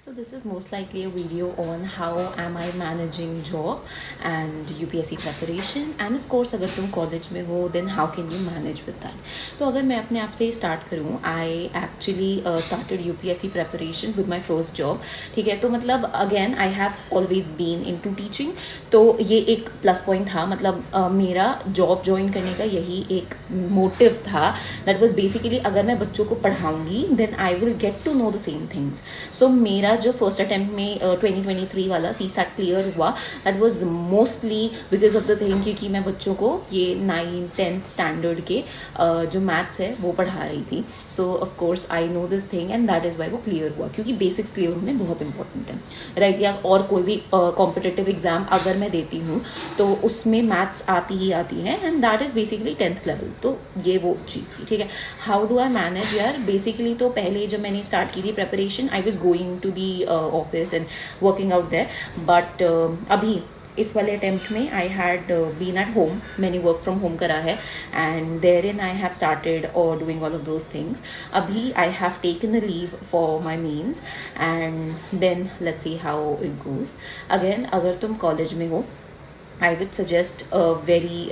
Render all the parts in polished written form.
So this is most likely a video on how am I managing job and UPSC preparation and of course अगर तुम college में हो then how can you manage with that. तो अगर मैं अपने आप से स्टार्ट करूँ I actually started UPSC preparation with my first job. ठीक है, तो मतलब again I have always been into teaching. तो ये एक प्लस पॉइंट था, मतलब मेरा जॉब ज्वाइन करने का यही एक मोटिव था. दैट वाज बेसिकली अगर मैं बच्चों को पढ़ाऊंगी then I will get to know the same things. So मेरा जो फर्स्ट अटेम्प्ट में 2023 वाला CSAT क्लियर हुआ that was mostly because of the thing क्योंकि मैं बच्चों को ये 9th-10th स्टैंडर्ड के जो मैथ्स है वो पढ़ा रही थी. So of course I know this thing and that is why वो क्लियर हुआ क्योंकि बेसिक्स क्लियर होने बहुत इंपॉर्टेंट है, राइट. या और कोई भी कॉम्पिटिटिव एग्जाम अगर मैं देती हूँ तो उसमें मैथ्स आती ही आती है and that is basically 10th level. तो ये वो चीज़ थी, ठीक है. हाउ डू आई मैनेज यार, बेसिकली तो पहले जब मैंने स्टार्ट की थी preparation I was going to the office and working out there. But अभी इस वाले अटेम्प्ट में I had been at home, मैंने वर्क फ्रॉम होम करा है and there in I have started और doing all of those things. अभी I have taken a leave for my means and then let's see how it goes. Again अगर तुम college में हो I would suggest a very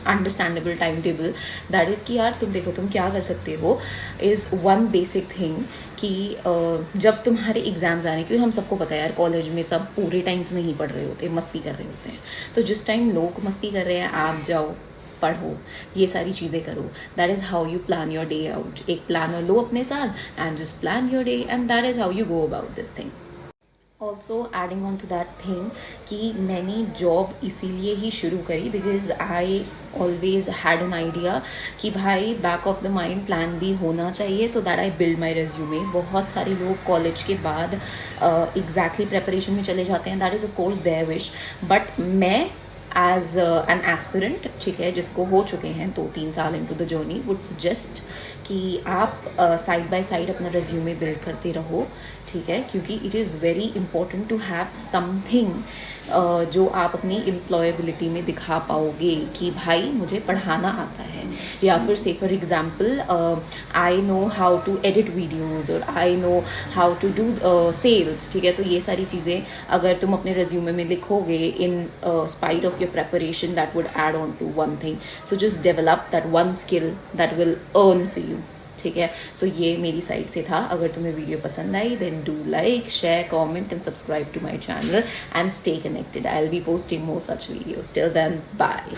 understandable time table. That is कि यार तुम देखो तुम क्या कर सकते हो इज़ वन बेसिक थिंग कि जब तुम्हारे एग्जाम्स आने, क्योंकि हम सबको पता है यार कॉलेज में सब पूरे टाइम तो नहीं पढ़ रहे होते, मस्ती कर रहे होते हैं. तो जिस टाइम लोग मस्ती कर रहे हैं आप जाओ पढ़ो, ये सारी चीज़ें करो. That is how you plan your day out. एक प्लानर लो अपने साथ and just plan your day and that is how you go about this thing. Also adding on to that thing कि मैंने जॉब इसीलिए ही शुरू करी because I always had an idea कि भाई back of the mind plan भी होना चाहिए so that I build my resume. बहुत सारे लोग कॉलेज के बाद एग्जैक्टली प्रेपरेशन में चले जाते हैं, that is of course their wish. But मैं एज एन एस्पिरेंट, ठीक है, जिसको हो चुके हैं 2-3 साल into the journey, would suggest कि आप साइड बाय साइड अपना रेज्यूमे बिल्ड करते रहो, ठीक है, क्योंकि it is very important to have something जो आप अपनी एम्प्लॉयबिलिटी में दिखा पाओगे कि भाई मुझे पढ़ाना आता है. या फिर से for example I know how to edit videos और I know how to do sales, ठीक है. तो ये सारी चीज़ें अगर तुम अपने रेज्यूमे में लिखोगे in spite of your preparation that would add on to one thing. So just develop that one skill that will earn for you, ठीक है. सो ये मेरी साइड से था. अगर तुम्हें वीडियो पसंद आई then do like, share, comment and subscribe to my channel and stay connected. I will be posting more such videos. Till then bye.